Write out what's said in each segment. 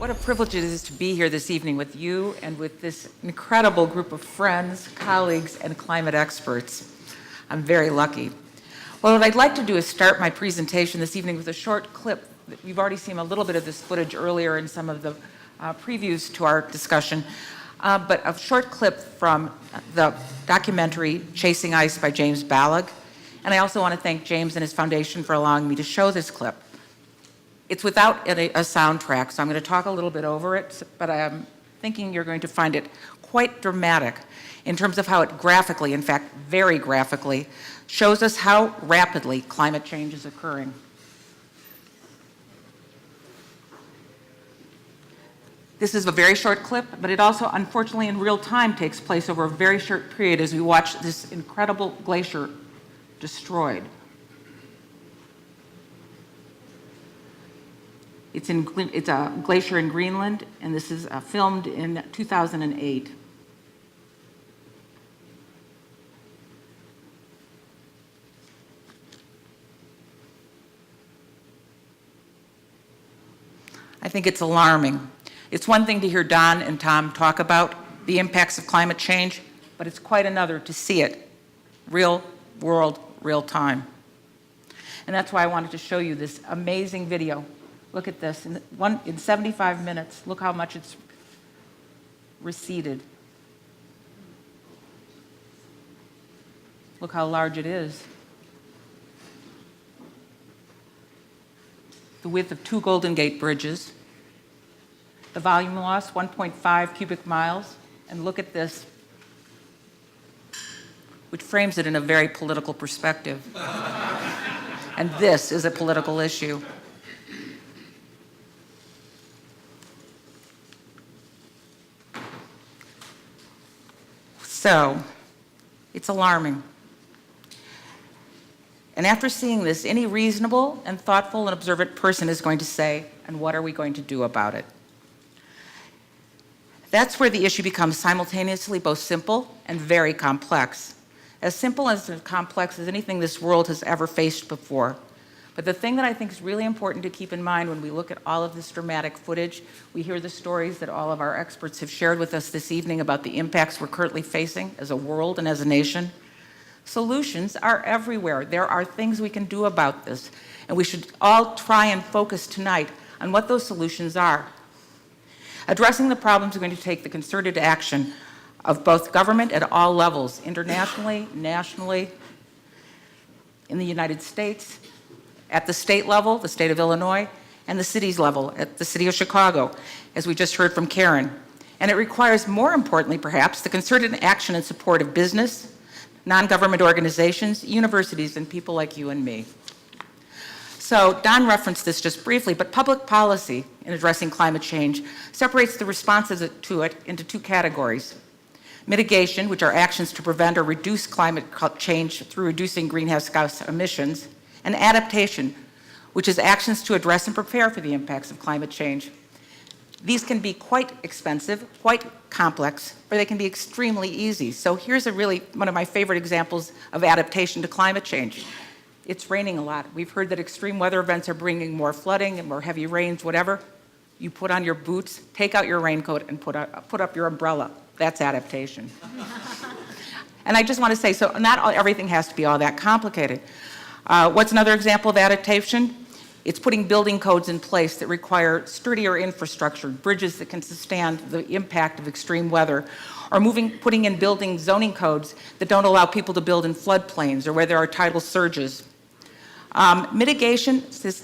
What a privilege it is to be here this evening with you and with this incredible group of friends, colleagues, and climate experts. I'm very lucky. Well, what I'd like to do is start my presentation this evening with a short clip. We've already seen a little bit of this footage earlier in some of the previews to our discussion, but a short clip from the documentary Chasing Ice by James Balog. And I also want to thank James and his foundation for allowing me to show this clip. It's without a soundtrack, so I'm going to talk a little bit over it, but I'm thinking you're going to find it quite dramatic in terms of how it graphically, in fact, very graphically, shows us how rapidly climate change is occurring. This is a very short clip, but it also, unfortunately, in real time takes place over a very short period as we watch this incredible glacier destroyed. It's a glacier in Greenland, and this is filmed in 2008. I think it's alarming. It's one thing to hear Don and Tom talk about the impacts of climate change, but it's quite another to see it, real world, real time. And that's why I wanted to show you this amazing video. Look at this, in 75 minutes, look how much it's receded. Look how large it is. The width of 2 Golden Gate bridges. The volume loss, 1.5 cubic miles. And look at this, which frames it in a very political perspective. And this is a political issue. So, it's alarming. And after seeing this, any reasonable and thoughtful and observant person is going to say, and what are we going to do about it? That's where the issue becomes simultaneously both simple and very complex. As simple and as complex as anything this world has ever faced before. But the thing that I think is really important to keep in mind when we look at all of this dramatic footage, we hear the stories that all of our experts have shared with us this evening about the impacts we're currently facing as a world and as a nation. Solutions are everywhere. There are things we can do about this, and we should all try and focus tonight on what those solutions are. Addressing the problems is going to take the concerted action of both government at all levels, internationally, nationally, in the United States, at the state level, the state of Illinois, and the city's level, at the city of Chicago, as we just heard from Karen. And it requires, more importantly perhaps, the concerted action and support of business, non-government organizations, universities, and people like you and me. So Don referenced this just briefly, but public policy in addressing climate change separates the responses to it into 2 categories. Mitigation, which are actions to prevent or reduce climate change through reducing greenhouse gas emissions, and adaptation, which is actions to address and prepare for the impacts of climate change. These can be quite expensive, quite complex, or they can be extremely easy. So here's one of my favorite examples of adaptation to climate change. It's raining a lot. We've heard that extreme weather events are bringing more flooding and more heavy rains, whatever. You put on your boots, take out your raincoat, and put up your umbrella. That's adaptation. And I just want to say, so not everything has to be all that complicated. What's another example of adaptation? It's putting building codes in place that require sturdier infrastructure, bridges that can sustain the impact of extreme weather, or putting in building zoning codes that don't allow people to build in floodplains or where there are tidal surges. Mitigation is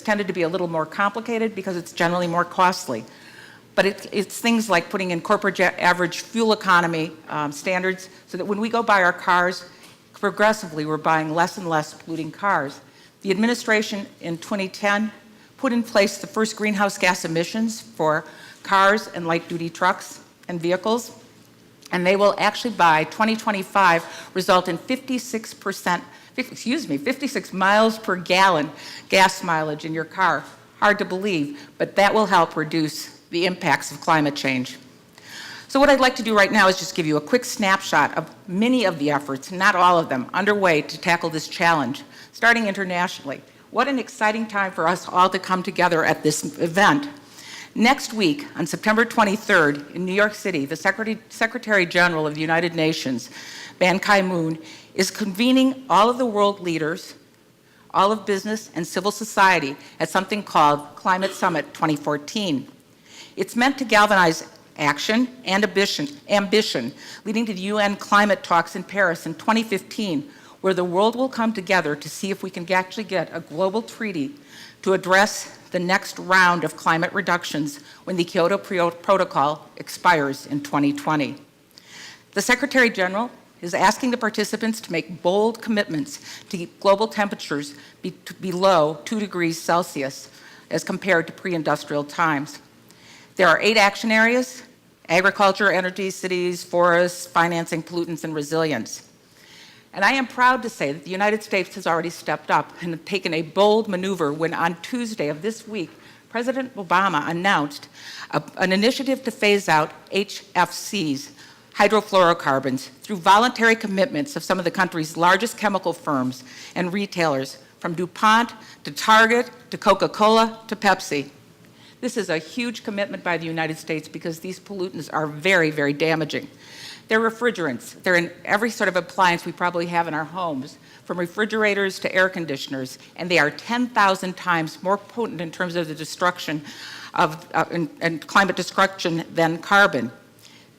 tended to be a little more complicated because it's generally more costly. But it's things like putting in corporate average fuel economy standards so that when we go buy our cars, progressively we're buying less and less polluting cars. The administration in 2010 put in place the first greenhouse gas emissions for cars and light-duty trucks and vehicles, and they will actually by 2025 result in 56 miles per gallon gas mileage in your car. Hard to believe, but that will help reduce the impacts of climate change. So what I'd like to do right now is just give you a quick snapshot of many of the efforts, not all of them, underway to tackle this challenge, starting internationally. What an exciting time for us all to come together at this event. Next week, on September 23rd, in New York City, the Secretary General of the United Nations, Ban Ki-moon, is convening all of the world leaders, all of business and civil society at something called Climate Summit 2014. It's meant to galvanize action and ambition, leading to the UN climate talks in Paris in 2015, where the world will come together to see if we can actually get a global treaty to address the next round of climate reductions when the Kyoto Protocol expires in 2020. The Secretary General is asking the participants to make bold commitments to keep global temperatures below 2 degrees Celsius as compared to pre-industrial times. There are 8 action areas: agriculture, energy, cities, forests, financing, pollutants, and resilience. And I am proud to say that the United States has already stepped up and taken a bold maneuver when on Tuesday of this week, President Obama announced an initiative to phase out HFCs, hydrofluorocarbons, through voluntary commitments of some of the country's largest chemical firms and retailers, from DuPont to Target to Coca-Cola to Pepsi. This is a huge commitment by the United States because these pollutants are very, very damaging. They're refrigerants. They're in every sort of appliance we probably have in our homes, from refrigerators to air conditioners, and they are 10,000 times more potent in terms of the destruction and climate destruction than carbon.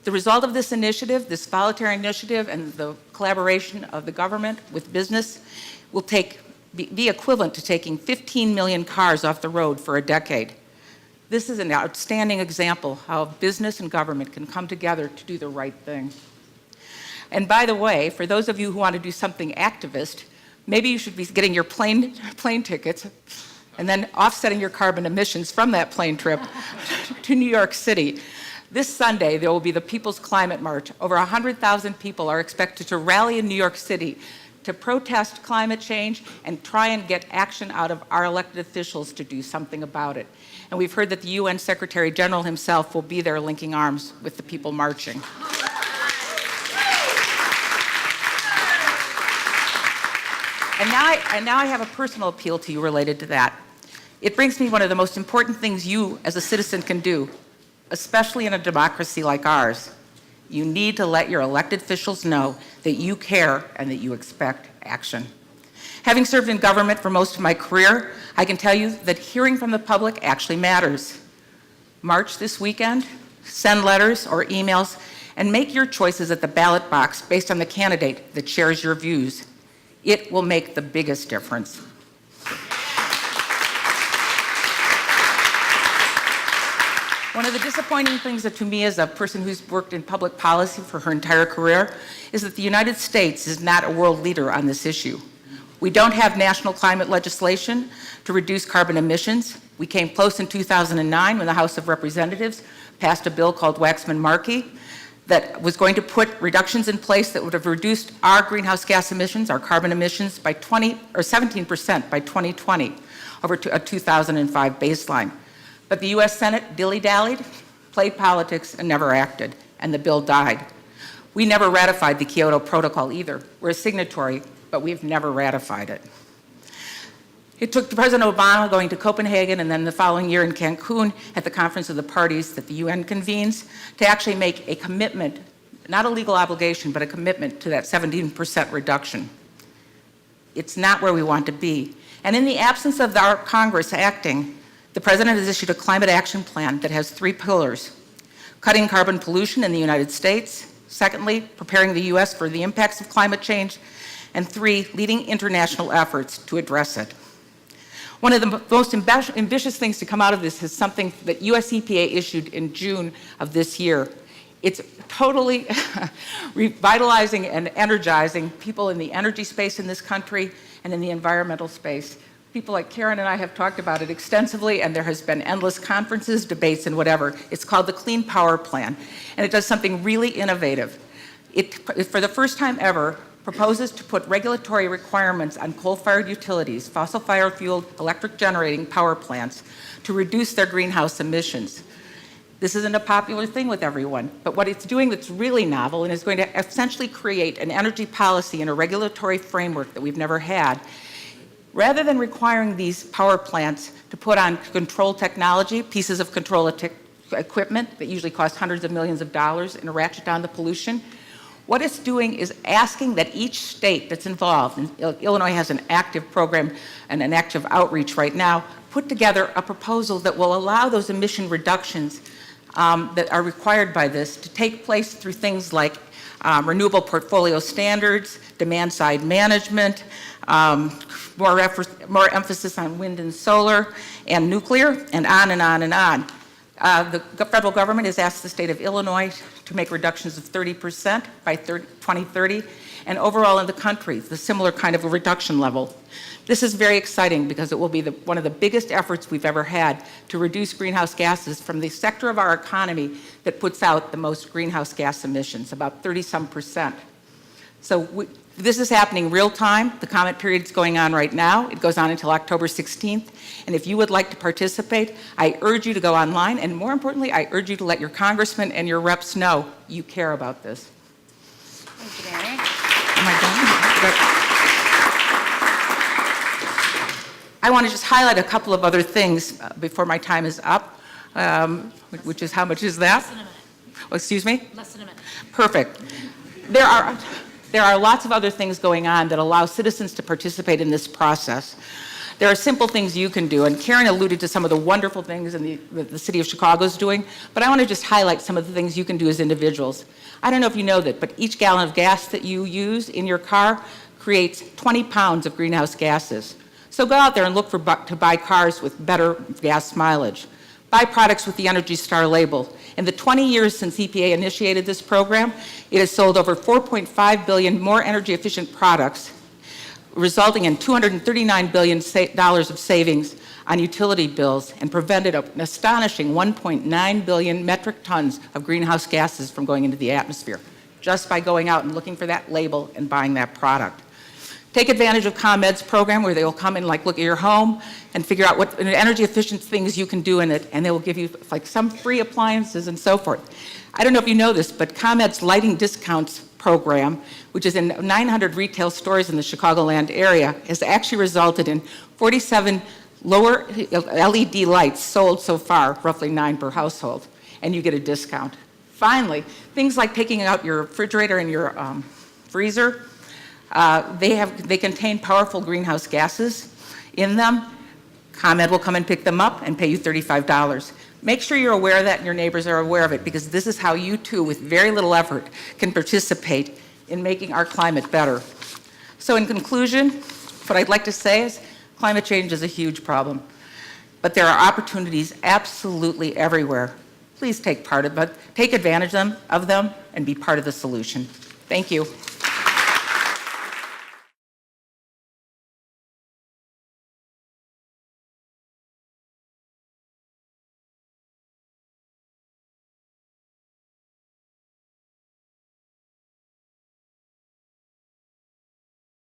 The result of this initiative, this voluntary initiative, and the collaboration of the government with business will be equivalent to taking 15 million cars off the road for a decade. This is an outstanding example how business and government can come together to do the right thing. And by the way, for those of you who want to do something activist, maybe you should be getting your plane tickets and then offsetting your carbon emissions from that plane trip to New York City. This Sunday, there will be the People's Climate March. Over 100,000 people are expected to rally in New York City to protest climate change and try and get action out of our elected officials to do something about it. And we've heard that the UN Secretary General himself will be there linking arms with the people marching. And now I have a personal appeal to you related to that. It brings me one of the most important things you as a citizen can do, especially in a democracy like ours. You need to let your elected officials know that you care and that you expect action. Having served in government for most of my career, I can tell you that hearing from the public actually matters. March this weekend, send letters or emails, and make your choices at the ballot box based on the candidate that shares your views. It will make the biggest difference. One of the disappointing things that to me as a person who's worked in public policy for her entire career is that the United States is not a world leader on this issue. We don't have national climate legislation to reduce carbon emissions. We came close in 2009 when the House of Representatives passed a bill called Waxman-Markey that was going to put reductions in place that would have reduced our greenhouse gas emissions, our carbon emissions, by 17% by 2020 over to a 2005 baseline. But the US Senate dilly-dallied, played politics, and never acted, and the bill died. We never ratified the Kyoto Protocol either. We're a signatory, but we've never ratified it. It took President Obama going to Copenhagen and then the following year in Cancun at the Conference of the Parties that the UN convenes to actually make a commitment, not a legal obligation, but a commitment to that 17% reduction. It's not where we want to be. And in the absence of our Congress acting, the President has issued a climate action plan that has 3 pillars: cutting carbon pollution in the United States, secondly, preparing the US for the impacts of climate change, and 3, leading international efforts to address it. One of the most ambitious things to come out of this is something that US EPA issued in June of this year. It's totally revitalizing and energizing people in the energy space in this country and in the environmental space. People like Karen and I have talked about it extensively, and there has been endless conferences, debates, and whatever. It's called the Clean Power Plan, and it does something really innovative. It, for the first time ever, proposes to put regulatory requirements on coal-fired utilities, fossil fire-fueled electric generating power plants, to reduce their greenhouse emissions. This isn't a popular thing with everyone, but what it's doing that's really novel and is going to essentially create an energy policy and a regulatory framework that we've never had Rather than requiring these power plants to put on control technology, pieces of control equipment that usually cost hundreds of millions of dollars and ratchet down the pollution, what it's doing is asking that each state that's involved, and Illinois has an active program and an active outreach right now, put together a proposal that will allow those emission reductions that are required by this to take place through things like renewable portfolio standards, demand-side management, more emphasis on wind and solar and nuclear, and on and on and on. The federal government has asked the state of Illinois to make reductions of 30% by 2030, and overall in the country, the similar kind of a reduction level. This is very exciting because it will be one of the biggest efforts we've ever had to reduce greenhouse gases from the sector of our economy that puts out the most greenhouse gas emissions, about 30-some%. So this is happening real time. The comment period is going on right now. It goes on until October 16th. And if you would like to participate, I urge you to go online. And more importantly, I urge you to let your congressmen and your reps know you care about this. Thank you, Mary. Am I done? I want to just highlight a couple of other things before my time is up, which is, how much is that? Less than a minute. Oh, excuse me? Less than a minute. Perfect. There are lots of other things going on that allow citizens to participate in this process. There are simple things you can do, and Karen alluded to some of the wonderful things that the city of Chicago is doing, but I want to just highlight some of the things you can do as individuals. I don't know if you know that, but each gallon of gas that you use in your car creates 20 pounds of greenhouse gases. So go out there and look to buy cars with better gas mileage. Buy products with the Energy Star label. In the 20 years since EPA initiated this program, it has sold over 4.5 billion more energy efficient products, resulting in $239 billion of savings on utility bills, and prevented an astonishing 1.9 billion metric tons of greenhouse gases from going into the atmosphere, just by going out and looking for that label and buying that product. Take advantage of ComEd's program, where they will come and look at your home and figure out what energy efficient things you can do in it, and they will give you some free appliances and so forth. I don't know if you know this, but ComEd's lighting discounts program, which is in 900 retail stores in the Chicagoland area, has actually resulted in 47 lower LED lights sold so far, roughly 9 per household, and you get a discount. Finally, things like taking out your refrigerator and your freezer, they contain powerful greenhouse gases in them. ComEd will come and pick them up and pay you $35. Make sure you're aware of that and your neighbors are aware of it, because this is how you too, with very little effort, can participate in making our climate better. So in conclusion, what I'd like to say is climate change is a huge problem, but there are opportunities absolutely everywhere. Please take advantage of them and be part of the solution. Thank you.